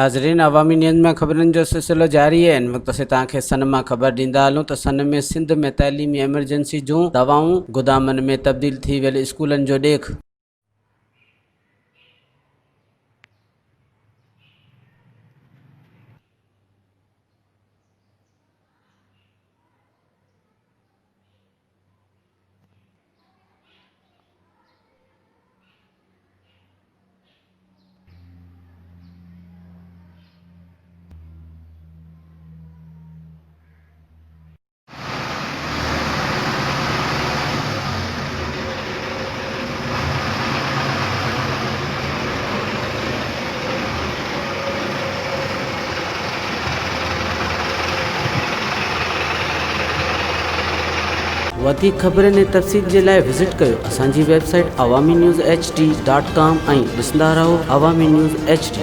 नाज़रीन, अवामी न्यूज़ में ख़बरनि जो सिलसिलो जारी है। इन वक्त से तव्हांखे सन में ख़बर ॾींदा हलूं त सन में सिंध में तइलीमी एमरजेंसी जूं दवाऊं गोदामनि में तब्दील थी वियल स्कूलनि जो ॾेख। वधीक ख़बरनि ऐं तफ़सील जे लाइ विज़िट कयो असांजी वेबसाइट awaminews.hd.com ऐं ॾिसंदा रहो अवामी न्यूज़ HD।